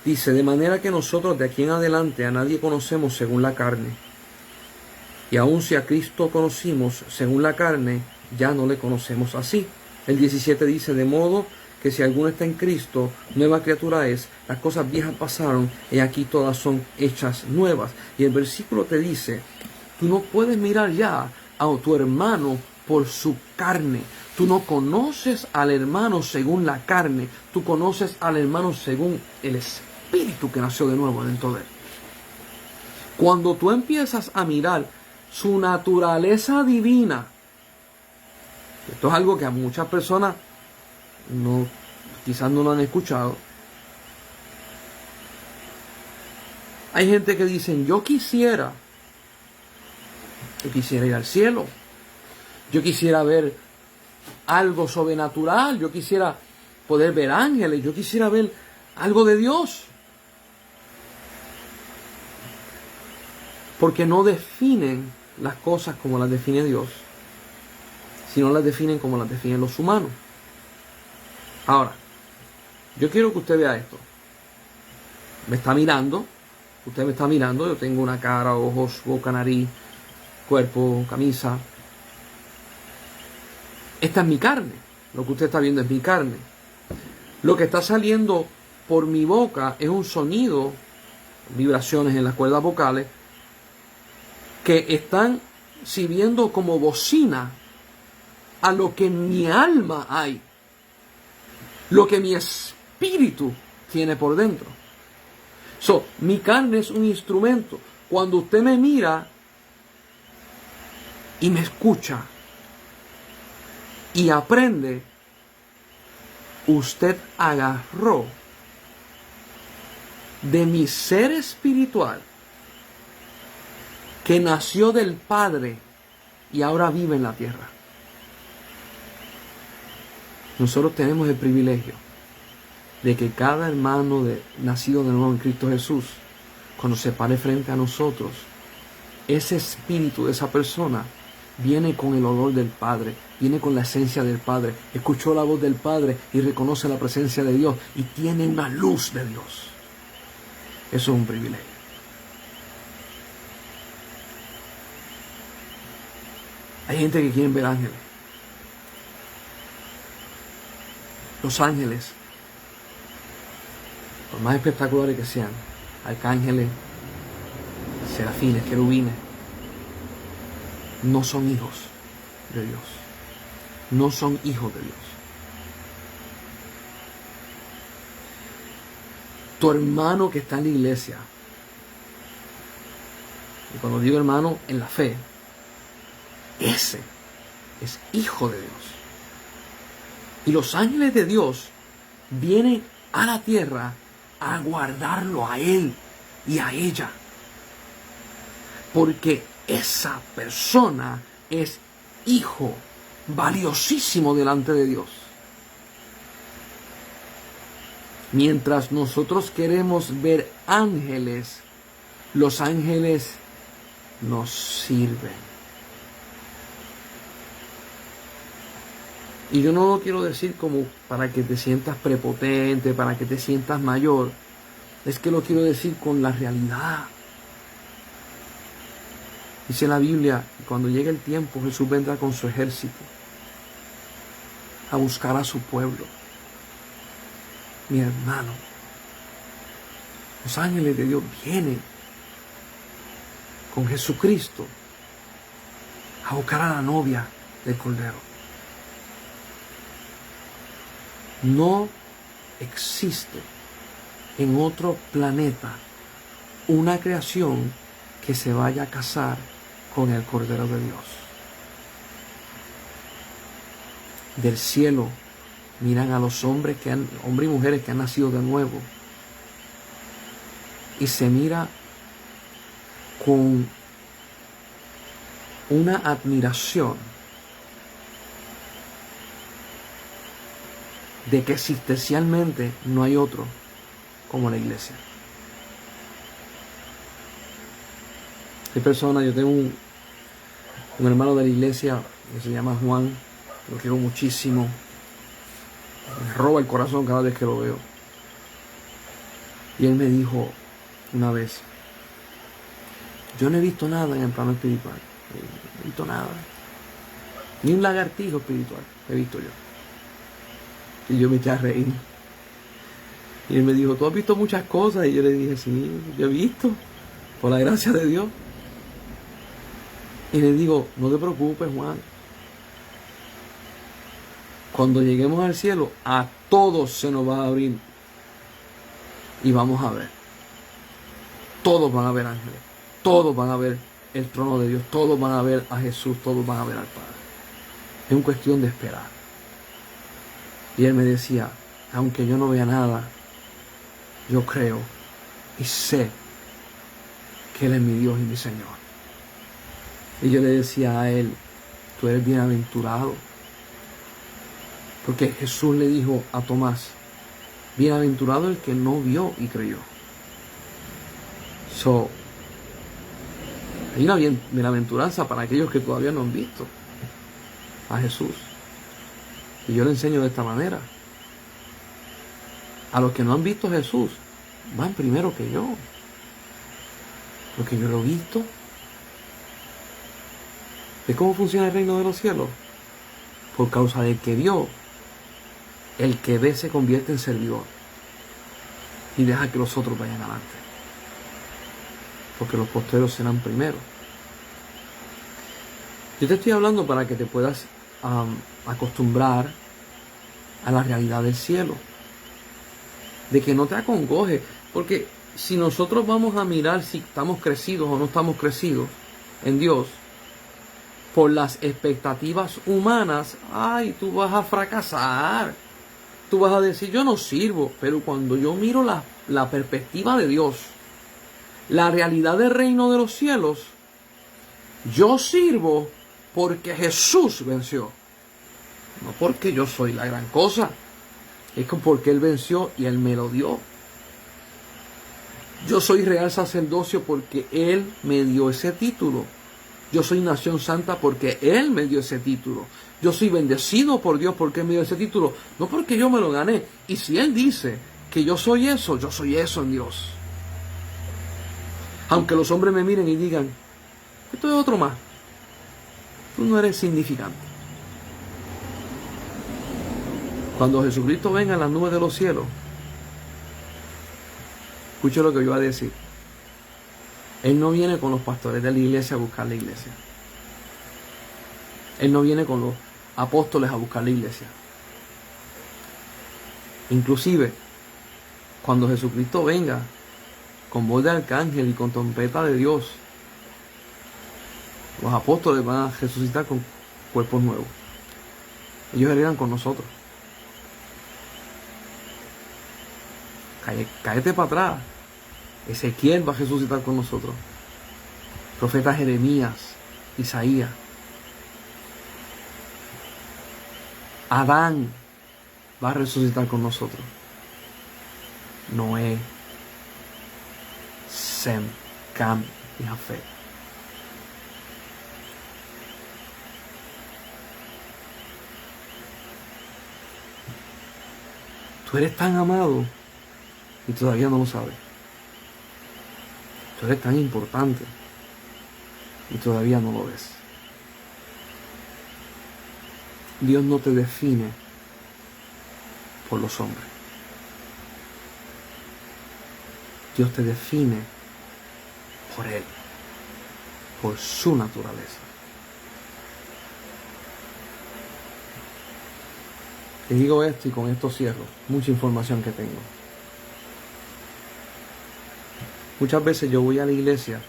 A: Dice, de manera que nosotros de aquí en adelante a nadie conocemos según la carne. Y aun si a Cristo conocimos según la carne, ya no le conocemos así. El 17 dice, de modo que si alguno está en Cristo, nueva criatura es, las cosas viejas pasaron, y aquí todas son hechas nuevas. Y el versículo te dice, tú no puedes mirar ya a tu hermano por su carne. Tú no conoces al hermano según la carne, tú conoces al hermano según el Espíritu que nació de nuevo dentro de él. Cuando tú empiezas a mirar su naturaleza divina, esto es algo que a muchas personas quizás no lo han escuchado, Hay gente que dicen, yo quisiera ir al cielo, yo quisiera ver algo sobrenatural, yo quisiera poder ver ángeles, yo quisiera ver algo de Dios. Porque no definen las cosas como las define Dios, sino las definen como las definen los humanos. Ahora, yo quiero que usted vea esto. Me está mirando, usted me está mirando, yo tengo una cara, ojos, boca, nariz, cuerpo, camisa. Esta es mi carne, lo que usted está viendo es mi carne. Lo que está saliendo por mi boca es un sonido, vibraciones en las cuerdas vocales, que están sirviendo como bocina a lo que en mi alma hay, lo que mi espíritu tiene por dentro. Mi carne es un instrumento. Cuando usted me mira y me escucha y aprende, usted agarró de mi ser espiritual que nació del Padre y ahora vive en la tierra. Nosotros tenemos el privilegio de que cada hermano nacido de nuevo en Cristo Jesús, cuando se pare frente a nosotros, ese espíritu de esa persona viene con el olor del Padre, viene con la esencia del Padre, escuchó la voz del Padre y reconoce la presencia de Dios y tiene una luz de Dios. Eso es un privilegio. Hay gente que quiere ver ángeles. Los ángeles, por más espectaculares que sean, arcángeles, serafines, querubines, no son hijos de Dios. No son hijos de Dios. Tu hermano que está en la iglesia, y cuando digo hermano, en la fe, ese es hijo de Dios. Y los ángeles de Dios vienen a la tierra a guardarlo a él y a ella. Porque esa persona es hijo valiosísimo delante de Dios. Mientras nosotros queremos ver ángeles, los ángeles nos sirven. Y yo no lo quiero decir como para que te sientas prepotente, para que te sientas mayor. Es que lo quiero decir con la realidad. Dice la Biblia, cuando llegue el tiempo, Jesús vendrá con su ejército a buscar a su pueblo. Mi hermano, los ángeles de Dios vienen con Jesucristo a buscar a la novia del Cordero. No existe en otro planeta una creación que se vaya a casar con el Cordero de Dios. Del cielo miran a los hombres hombres y mujeres que han nacido de nuevo, y se mira con una admiración de que existencialmente no hay otro como la iglesia. Hay personas, yo tengo un hermano de la iglesia que se llama Juan, lo quiero muchísimo, me roba el corazón cada vez que lo veo. Y él me dijo una vez, yo no he visto nada en el plano espiritual, no he visto nada, ni un lagartijo espiritual he visto yo. Y yo me eché a reír. Y él me dijo, ¿tú has visto muchas cosas? Y yo le dije, sí, yo he visto, por la gracia de Dios. Y le digo, no te preocupes, Juan. Cuando lleguemos al cielo, a todos se nos va a abrir. Y vamos a ver. Todos van a ver ángeles. Todos van a ver el trono de Dios. Todos van a ver a Jesús. Todos van a ver al Padre. Es una cuestión de esperar. Y él me decía, aunque yo no vea nada, yo creo y sé que Él es mi Dios y mi Señor. Y yo le decía a él, tú eres bienaventurado. Porque Jesús le dijo a Tomás, bienaventurado el que no vio y creyó. Hay una bienaventuranza para aquellos que todavía no han visto a Jesús. Y yo le enseño de esta manera. A los que no han visto a Jesús, van primero que yo. Porque yo lo he visto. ¿De cómo funciona el reino de los cielos? Por causa del que vio. El que ve se convierte en servidor. Y deja que los otros vayan adelante. Porque los posteros serán primero. Yo te estoy hablando para que te puedas acostumbrar a la realidad del cielo. De que no te acongoje. Porque si nosotros vamos a mirar si estamos crecidos o no estamos crecidos en Dios, por las expectativas humanas, ay, tú vas a fracasar. Tú vas a decir, yo no sirvo. Pero cuando yo miro la perspectiva de Dios, la realidad del reino de los cielos, yo sirvo porque Jesús venció. No porque yo soy la gran cosa. Es porque Él venció y Él me lo dio. Yo soy real sacerdocio porque Él me dio ese título. Yo soy nación santa porque Él me dio ese título. Yo soy bendecido por Dios porque Él me dio ese título. No porque yo me lo gané. Y si Él dice que yo soy eso en Dios. Aunque los hombres me miren y digan, esto es otro más. Tú no eres significante. Cuando Jesucristo venga en las nubes de los cielos, escuche lo que yo voy a decir. Él no viene con los pastores de la iglesia a buscar la iglesia. Él no viene con los apóstoles a buscar la iglesia. Inclusive, cuando Jesucristo venga con voz de arcángel y con trompeta de Dios, los apóstoles van a resucitar con cuerpos nuevos. Ellos heredan con nosotros. Cállate para atrás. Ezequiel va a resucitar con nosotros. Profeta Jeremías, Isaías. Adán va a resucitar con nosotros. Noé, Sem, Cam y Jafet. Tú eres tan amado y todavía no lo sabes. Tú eres tan importante y todavía no lo ves. Dios no te define por los hombres. Dios te define por Él, por su naturaleza. Te digo esto y con esto cierro. Mucha información que tengo. Muchas veces yo voy a la iglesia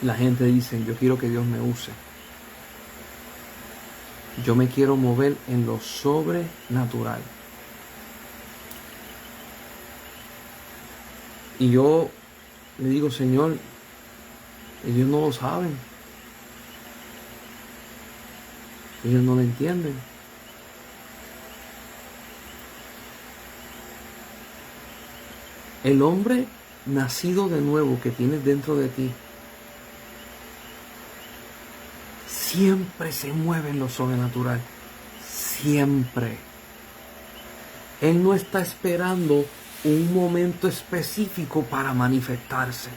A: y la gente dice, yo quiero que Dios me use. Yo me quiero mover en lo sobrenatural. Y yo le digo, Señor, ellos no lo saben. Ellos no lo entienden. El hombre nacido de nuevo que tienes dentro de ti siempre se mueve en lo sobrenatural. Siempre. Él no está esperando un momento específico para manifestarse.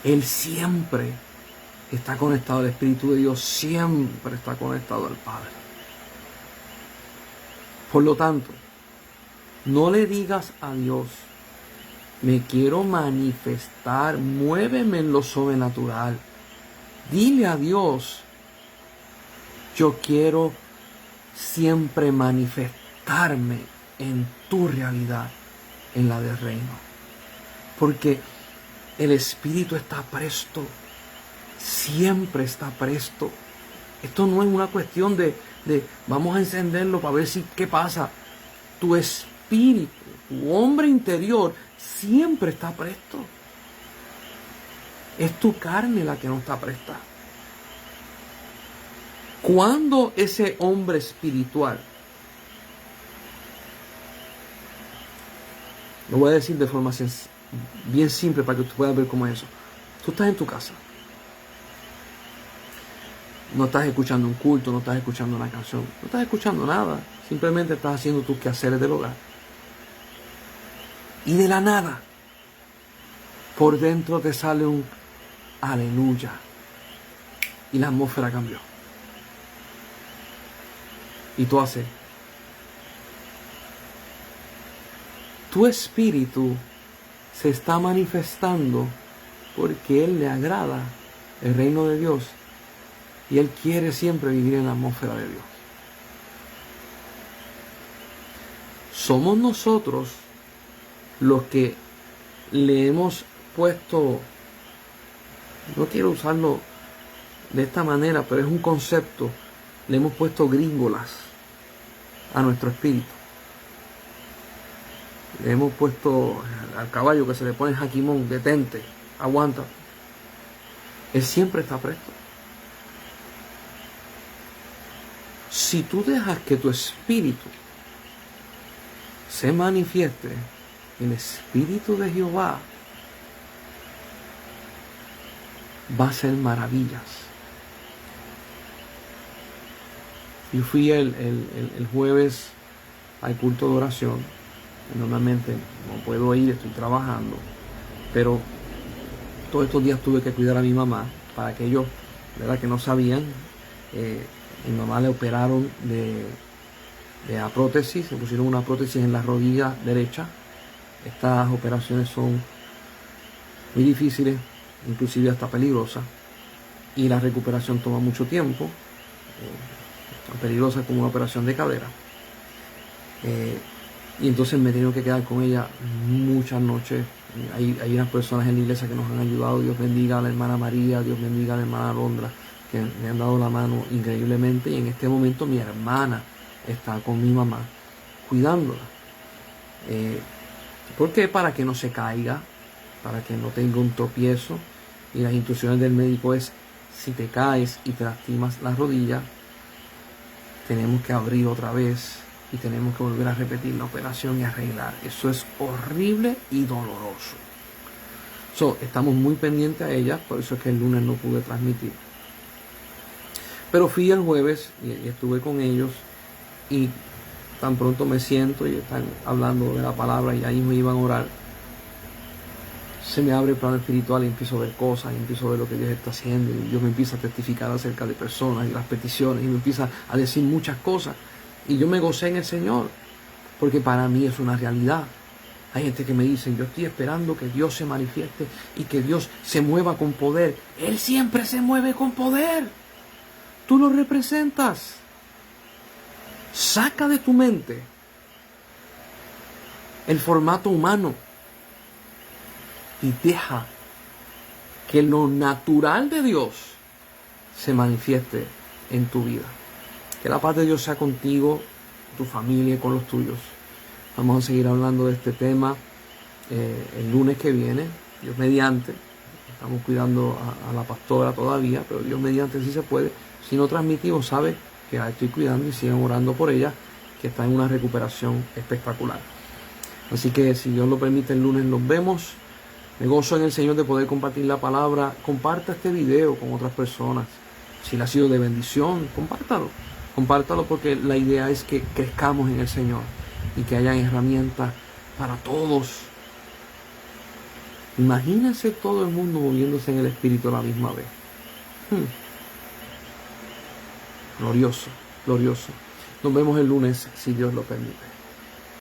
A: Él siempre está conectado al Espíritu de Dios. Siempre está conectado al Padre. Por lo tanto, no le digas a Dios, me quiero manifestar, muéveme en lo sobrenatural. Dile a Dios, yo quiero siempre manifestarme en tu realidad, en la del reino. Porque el Espíritu está presto, siempre está presto. Esto no es una cuestión de vamos a encenderlo para ver si qué pasa. Tu espíritu, tu hombre interior, siempre está presto. Es tu carne la que no está presta. Cuando ese hombre espiritual, lo voy a decir de forma bien simple para que tú puedas ver cómo es eso. Tú estás en tu casa. No estás escuchando un culto, no estás escuchando una canción, no estás escuchando nada. Simplemente estás haciendo tus quehaceres del hogar. Y de la nada, por dentro te sale un aleluya. Y la atmósfera cambió. Y tú haces. Tu espíritu se está manifestando porque Él le agrada el reino de Dios. Y Él quiere siempre vivir en la atmósfera de Dios. Somos nosotros los que le hemos puesto, no quiero usarlo de esta manera, pero es un concepto, le hemos puesto gringolas a nuestro espíritu. Le hemos puesto al caballo que se le pone jaquimón, detente, aguanta. Él siempre está presto. Si tú dejas que tu espíritu se manifieste, el espíritu de Jehová va a hacer maravillas. Yo fui el jueves al culto de oración. Normalmente no puedo ir, estoy trabajando, pero todos estos días tuve que cuidar a mi mamá. Para aquellos, ¿verdad?, que no sabían, mi mamá le operaron de la prótesis, le pusieron una prótesis en la rodilla derecha. Estas operaciones son muy difíciles, inclusive hasta peligrosas, y la recuperación toma mucho tiempo, tan peligrosa como una operación de cadera. Y entonces me he tenido que quedar con ella muchas noches. Hay unas personas en la iglesia que nos han ayudado. Dios bendiga a la hermana María, Dios bendiga a la hermana Londra, que me han dado la mano increíblemente. Y en este momento mi hermana está con mi mamá cuidándola. ¿Por qué? Para que no se caiga, para que no tenga un tropiezo. Y las instrucciones del médico es: si te caes y te lastimas la rodilla, tenemos que abrir otra vez y tenemos que volver a repetir la operación y arreglar. Eso es horrible y doloroso. Estamos muy pendientes a ella, por eso es que el lunes no pude transmitir. Pero fui el jueves y estuve con ellos, y tan pronto me siento y están hablando de la palabra y ahí me iban a orar, se me abre el plano espiritual y empiezo a ver cosas, y empiezo a ver lo que Dios está haciendo, y Dios me empieza a testificar acerca de personas y las peticiones, y me empieza a decir muchas cosas. Y yo me gocé en el Señor, porque para mí es una realidad. Hay gente que me dice: yo estoy esperando que Dios se manifieste y que Dios se mueva con poder. Él siempre se mueve con poder. Tú lo representas. Saca de tu mente el formato humano y deja que lo natural de Dios se manifieste en tu vida. Que la paz de Dios sea contigo, tu familia y con los tuyos. Vamos a seguir hablando de este tema el lunes que viene, Dios mediante. Estamos cuidando a la pastora todavía, pero Dios mediante sí se puede. Si no transmitimos, sabe que la estoy cuidando, y sigan orando por ella, que está en una recuperación espectacular. Así que, si Dios lo permite, el lunes nos vemos. Me gozo en el Señor de poder compartir la palabra. Comparta este video con otras personas. Si le ha sido de bendición, compártalo. Compártalo, porque la idea es que crezcamos en el Señor y que hayan herramientas para todos. Imagínense todo el mundo moviéndose en el Espíritu a la misma vez. Glorioso, glorioso. Nos vemos el lunes, si Dios lo permite.